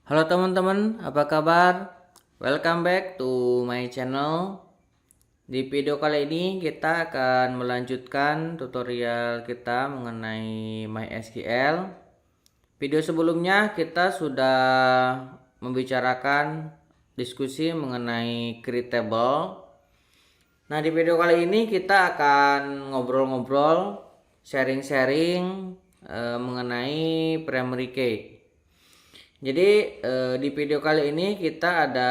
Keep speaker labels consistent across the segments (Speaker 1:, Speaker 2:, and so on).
Speaker 1: Halo teman-teman, apa kabar? Welcome back to my channel. Di video kali ini kita akan melanjutkan tutorial kita mengenai MySQL. Video sebelumnya kita sudah membicarakan diskusi mengenai create table. Nah, di video kali ini kita akan ngobrol-ngobrol, sharing-sharing mengenai primary key. Jadi di video kali ini kita ada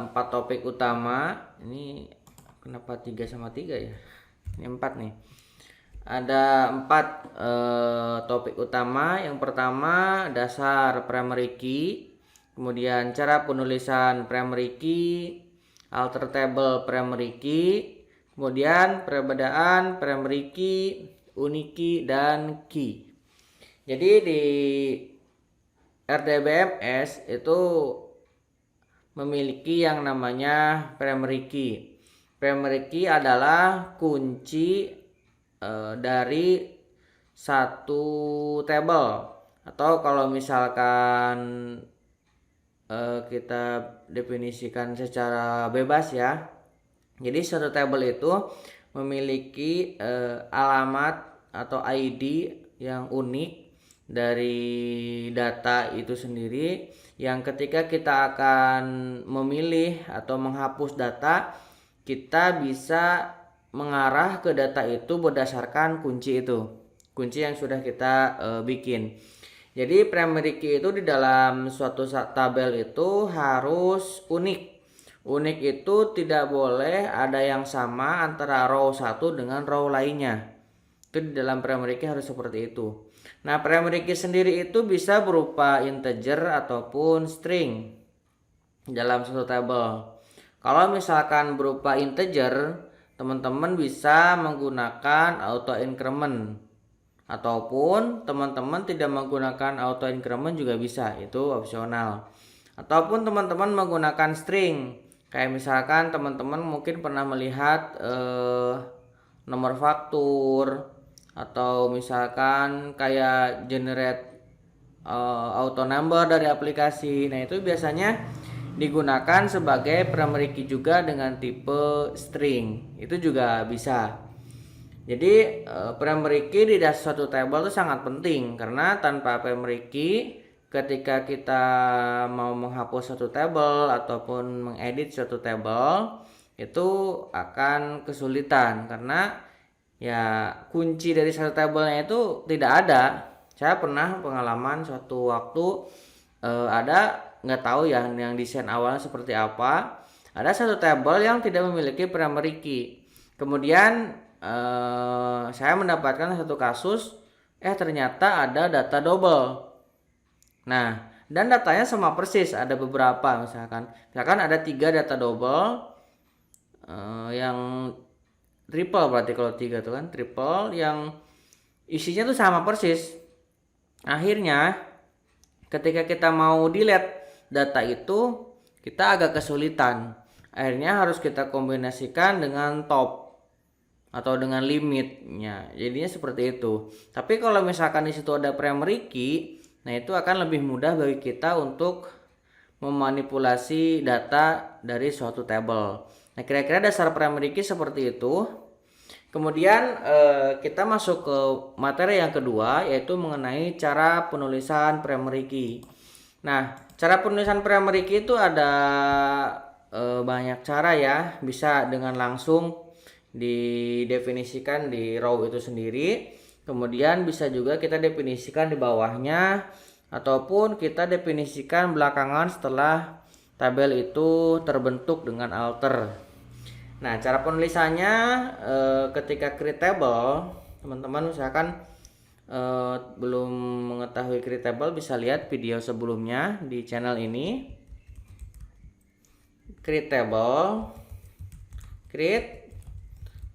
Speaker 1: 4 topik utama. Ini kenapa 3 sama 3 ya? Ini 4 nih. Ada 4 topik utama. Yang pertama dasar primary key, kemudian cara penulisan primary key, alter table primary key, kemudian perbedaan primary key, unique key, dan key. Jadi di RDBMS itu memiliki yang namanya primary key. Primary key adalah kunci dari satu table, atau kalau misalkan kita definisikan secara bebas ya. Jadi satu table itu memiliki alamat atau ID yang unik dari data itu sendiri, yang ketika kita akan memilih atau menghapus data, kita bisa mengarah ke data itu berdasarkan kunci itu, kunci yang sudah kita bikin. Jadi primary key itu di dalam suatu tabel itu harus unik. Unik itu tidak boleh ada yang sama antara row satu dengan row lainnya. Itu di dalam primary key harus seperti itu. Nah, primary key sendiri itu bisa berupa integer ataupun string dalam suatu tabel. Kalau misalkan berupa integer, teman-teman bisa menggunakan auto increment, ataupun teman-teman tidak menggunakan auto increment juga bisa, itu opsional. Ataupun teman-teman menggunakan string, kayak misalkan teman-teman mungkin pernah melihat nomor faktur, atau misalkan kayak generate auto number dari aplikasi. Nah, itu biasanya digunakan sebagai primary key juga dengan tipe string. Itu juga bisa. Jadi primary key di dasar suatu table itu sangat penting, karena tanpa primary key ketika kita mau menghapus satu table ataupun mengedit suatu table itu akan kesulitan, karena ya kunci dari satu tabelnya itu tidak ada. Saya pernah pengalaman suatu waktu ada, nggak tahu ya yang desain awalnya seperti apa, ada satu tabel yang tidak memiliki primary key. Kemudian saya mendapatkan satu kasus, ternyata ada data double. Nah, dan datanya sama persis, ada beberapa, misalkan ada 3 data double yang triple, berarti kalau 3 tuh kan triple, yang isinya tuh sama persis. Akhirnya ketika kita mau delete data itu, kita agak kesulitan. Akhirnya harus kita kombinasikan dengan top atau dengan limitnya. Jadinya seperti itu. Tapi kalau misalkan di situ ada primary key, nah itu akan lebih mudah bagi kita untuk memanipulasi data dari suatu table. Nah, kira-kira dasar primary key seperti itu. Kemudian kita masuk ke materi yang kedua, yaitu mengenai cara penulisan primary key. Nah, cara penulisan primary key itu ada banyak cara ya. Bisa dengan langsung didefinisikan di row itu sendiri. Kemudian bisa juga kita definisikan di bawahnya, ataupun kita definisikan belakangan setelah tabel itu terbentuk dengan alter. Nah, cara penulisannya ketika create table, teman-teman misalkan belum mengetahui create table, bisa lihat video sebelumnya di channel ini. Create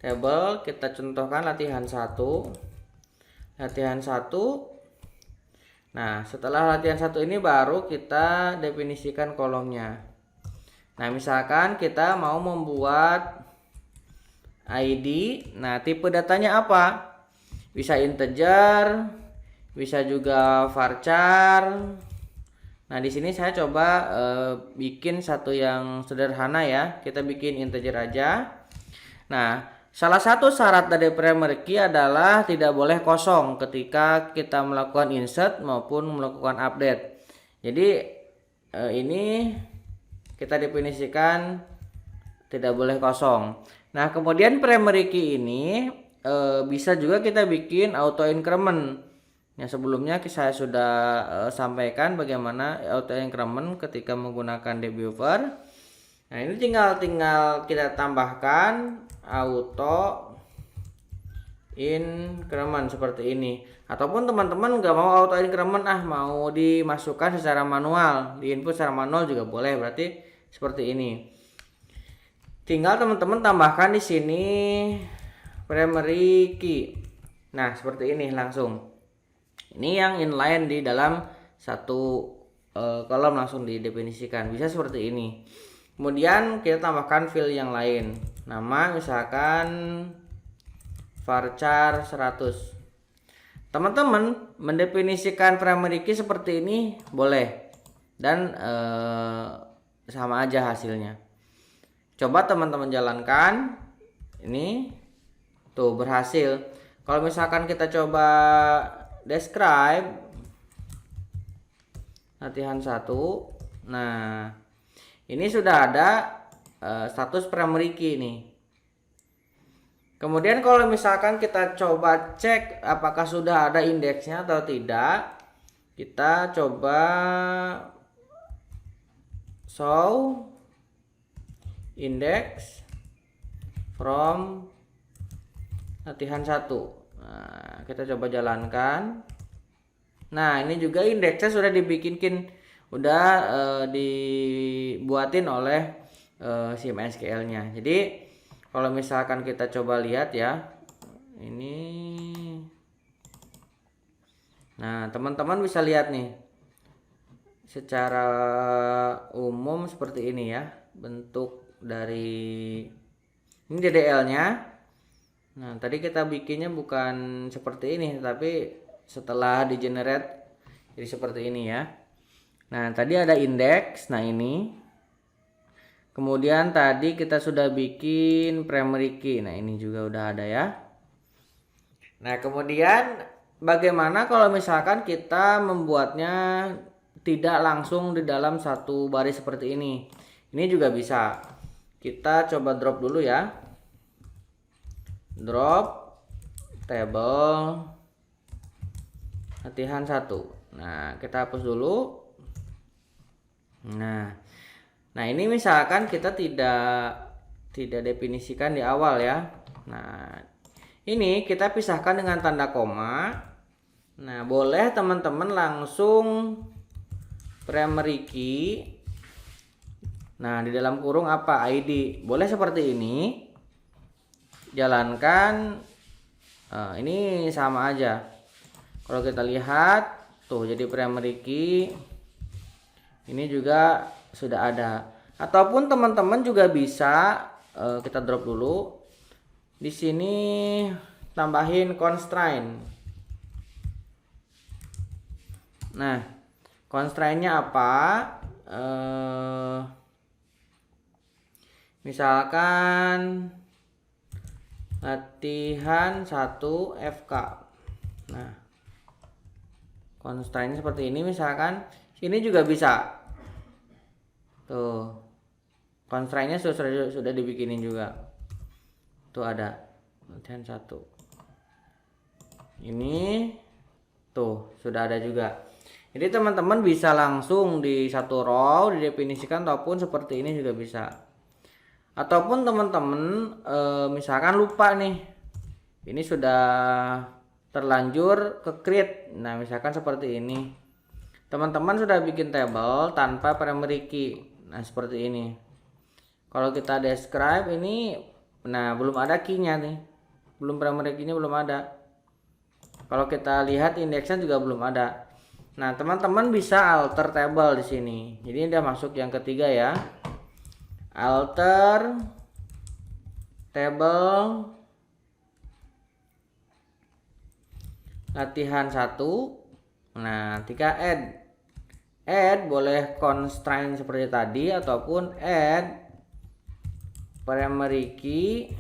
Speaker 1: table, kita contohkan latihan 1. Latihan 1. Nah, setelah latihan 1 ini baru kita definisikan kolomnya. Nah, misalkan kita mau membuat ID, nah tipe datanya apa? Bisa integer, bisa juga varchar, Nah, di sini saya coba bikin satu yang sederhana ya. Kita bikin integer aja. Nah, salah satu syarat dari primary key adalah tidak boleh kosong ketika kita melakukan insert maupun melakukan update. Jadi ini kita definisikan tidak boleh kosong. Nah, kemudian primary key ini bisa juga kita bikin auto increment. Yang sebelumnya saya sudah sampaikan bagaimana auto increment ketika menggunakan debugger. Nah, ini tinggal kita tambahkan auto increment seperti ini. Ataupun teman-teman nggak mau auto increment, mau dimasukkan secara manual, di input secara manual juga boleh. Berarti seperti ini. Tinggal teman-teman tambahkan di sini primary key. Nah, seperti ini langsung. Ini yang inline di dalam satu kolom langsung didefinisikan. Bisa seperti ini. Kemudian kita tambahkan field yang lain. Nama misalkan varchar 100. Teman-teman mendefinisikan primary key seperti ini boleh. Dan sama aja hasilnya. Coba teman-teman jalankan. Ini tuh berhasil. Kalau misalkan kita coba describe latihan 1. Nah, ini sudah ada status primary key nih. Kemudian kalau misalkan kita coba cek apakah sudah ada indeksnya atau tidak, kita coba show index from latihan 1. Nah, kita coba jalankan. Nah, ini juga indeksnya sudah dibuatin oleh si MySQL-nya. Jadi kalau misalkan kita coba lihat ya, ini. Nah, teman-teman bisa lihat nih, secara umum seperti ini ya, bentuk dari ini DDL-nya. Nah, tadi kita bikinnya bukan seperti ini, tapi setelah di generate jadi seperti ini ya. Nah, tadi ada indeks. Nah, ini. Kemudian tadi kita sudah bikin primary key. Nah, ini juga udah ada ya. Nah, kemudian bagaimana kalau misalkan kita membuatnya tidak langsung di dalam satu baris seperti ini? Ini juga bisa. Kita coba drop dulu ya. Drop table latihan 1. Nah, kita hapus dulu. Nah, ini misalkan kita tidak definisikan di awal ya. Nah, ini kita pisahkan dengan tanda koma. Nah, boleh teman-teman langsung primary key. Nah, di dalam kurung apa? ID. Boleh seperti ini. Jalankan. Ini sama aja. Kalau kita lihat tuh, jadi primary key ini juga sudah ada. Ataupun teman-teman juga bisa kita drop dulu. Di sini tambahin constraint. Nah, constraint-nya apa? Misalkan latihan 1 FK. Nah, constraint seperti ini misalkan. Ini juga bisa. Tuh. Constraint-nya sudah dibikinin juga. Tuh ada latihan 1. Ini tuh sudah ada juga. Jadi teman-teman bisa langsung di satu row didefinisikan, ataupun seperti ini juga bisa. Ataupun teman-teman misalkan lupa nih, ini sudah terlanjur ke create. Nah, misalkan seperti ini, teman-teman sudah bikin table tanpa primary key. Nah, seperti ini. Kalau kita describe ini, nah belum ada key-nya nih, belum primary key-nya belum ada. Kalau kita lihat indeksnya juga belum ada. Nah, teman-teman bisa alter table di sini. Jadi ini udah masuk yang ketiga ya. Alter table latihan 1. Nah, ketika add add boleh constraint seperti tadi ataupun add primary key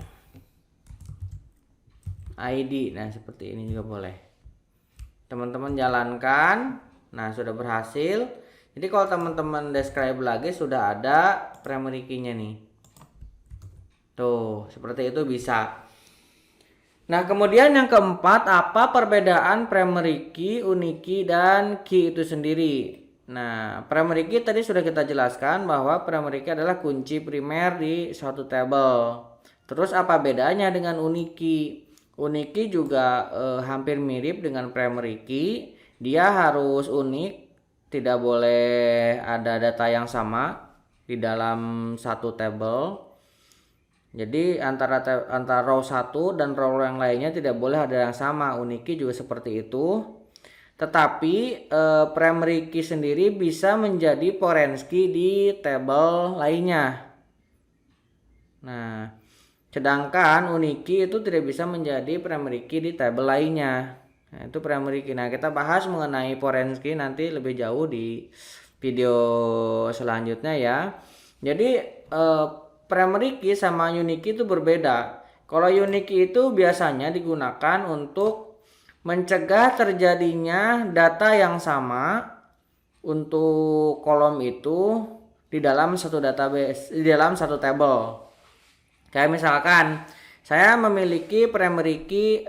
Speaker 1: ID. Nah, seperti ini juga boleh. Teman-teman jalankan. Nah, sudah berhasil. Jadi kalau teman-teman describe lagi sudah ada primary key-nya nih. Tuh, seperti itu bisa. Nah, kemudian yang keempat, apa perbedaan primary key, unique key, dan key itu sendiri? Nah, primary key tadi sudah kita jelaskan bahwa primary key adalah kunci primer di suatu table. Terus apa bedanya dengan unique key? Unique key juga hampir mirip dengan primary key. Dia harus unik, tidak boleh ada data yang sama di dalam satu table. Jadi antara row 1 dan row yang lainnya tidak boleh ada yang sama. Unique key juga seperti itu. Tetapi primary key sendiri bisa menjadi foreign key di table lainnya. Nah, sedangkan unique key itu tidak bisa menjadi primary key di table lainnya. Nah, itu primary key. Nah, kita bahas mengenai foreign key nanti lebih jauh di video selanjutnya ya. Jadi primary key sama unique key itu berbeda. Kalau unique key itu biasanya digunakan untuk mencegah terjadinya data yang sama untuk kolom itu di dalam satu database, di dalam satu table. Kayak misalkan saya memiliki primary key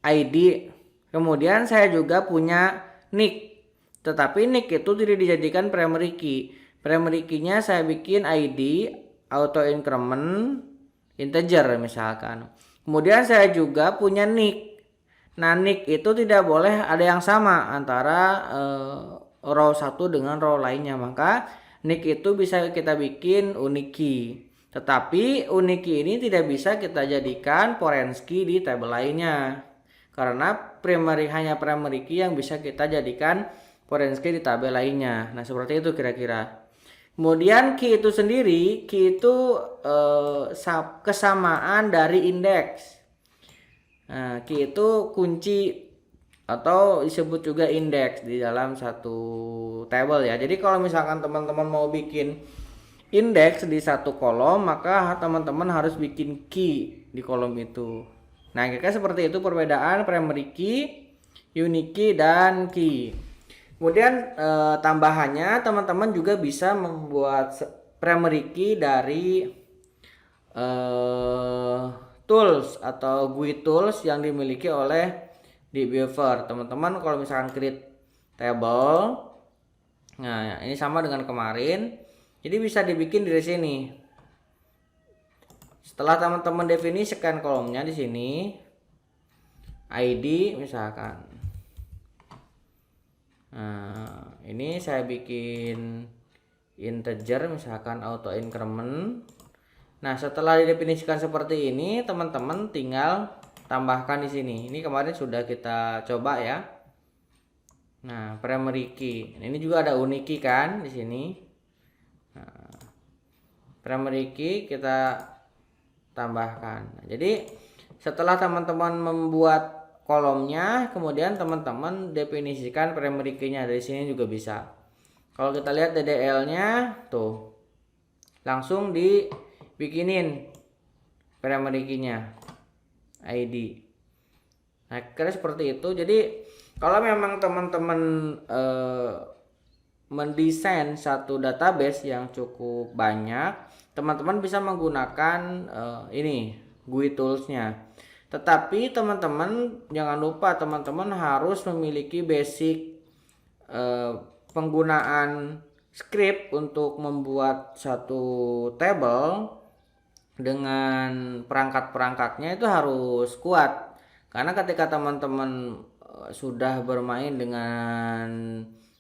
Speaker 1: ID, kemudian saya juga punya nick. Tetapi nick itu tidak dijadikan primary key. Primary key-nya saya bikin ID auto increment integer misalkan. Kemudian saya juga punya nick. Nah, nick itu tidak boleh ada yang sama antara row 1 dengan row lainnya. Maka nick itu bisa kita bikin unique key. Tetapi unique key ini tidak bisa kita jadikan foreign key di table lainnya. Karena hanya primary key yang bisa kita jadikan foreign key di tabel lainnya. Nah, seperti itu kira-kira. Kemudian key itu sendiri, key itu kesamaan dari indeks. Nah, key itu kunci atau disebut juga indeks di dalam satu table ya. Jadi kalau misalkan teman-teman mau bikin indeks di satu kolom, maka teman-teman harus bikin key di kolom itu. Nah, kira-kira seperti itu perbedaan primary key, unique key, dan key. Kemudian tambahannya teman-teman juga bisa membuat primary key dari tools atau GUI tools yang dimiliki oleh DBeaver. Teman-teman kalau misalkan create table, nah ini sama dengan kemarin, jadi bisa dibikin dari sini. Setelah teman-teman definisikan kolomnya di sini, ID misalkan. Nah, ini saya bikin integer misalkan auto increment. Nah, setelah didefinisikan seperti ini, teman-teman tinggal tambahkan di sini. Ini kemarin sudah kita coba ya. Nah, primary key. Ini juga ada unique key kan di sini. Nah, primary key kita tambahkan. Nah, jadi setelah teman-teman membuat kolomnya, kemudian teman-teman definisikan primary key-nya dari sini juga bisa. Kalau kita lihat DDL-nya tuh langsung dibikinin primary key-nya ID. Nah, kira seperti itu. Jadi kalau memang teman-teman mendesain satu database yang cukup banyak, teman-teman bisa menggunakan ini GUI tools-nya. Tetapi teman-teman jangan lupa teman-teman harus memiliki basic penggunaan script untuk membuat satu table dengan perangkat-perangkatnya itu harus kuat. Karena ketika teman-teman sudah bermain dengan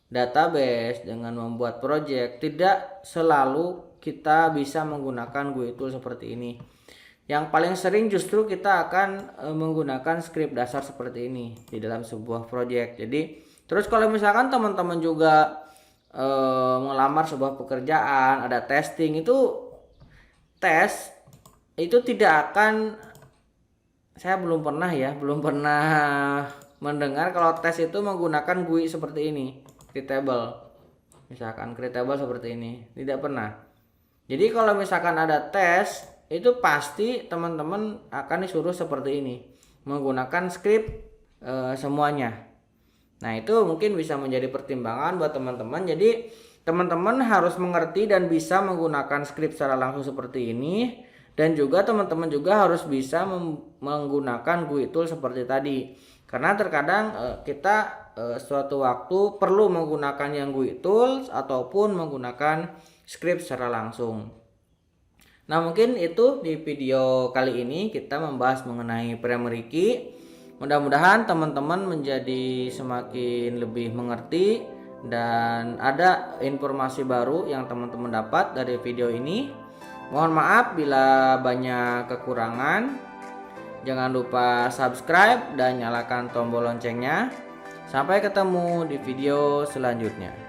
Speaker 1: database, dengan membuat project, tidak selalu kita bisa menggunakan GUI tool seperti ini. Yang paling sering justru kita akan menggunakan script dasar seperti ini di dalam sebuah project. Jadi terus kalau misalkan teman-teman juga melamar sebuah pekerjaan, ada testing, itu tes itu tidak akan, saya belum pernah mendengar kalau tes itu menggunakan GUI seperti ini. creatable. Misalkan creatable seperti ini, tidak pernah. Jadi kalau misalkan ada tes, itu pasti teman-teman akan disuruh seperti ini, menggunakan script semuanya. Nah, itu mungkin bisa menjadi pertimbangan buat teman-teman. Jadi teman-teman harus mengerti dan bisa menggunakan script secara langsung seperti ini, dan juga teman-teman juga harus bisa menggunakan GUI tool seperti tadi. Karena terkadang kita suatu waktu perlu menggunakan yang GUI tools ataupun menggunakan script secara langsung. Nah, mungkin itu di video kali ini kita membahas mengenai primary key. Mudah-mudahan teman-teman menjadi semakin lebih mengerti dan ada informasi baru yang teman-teman dapat dari video ini. Mohon maaf bila banyak kekurangan. Jangan lupa subscribe dan nyalakan tombol loncengnya. Sampai ketemu di video selanjutnya.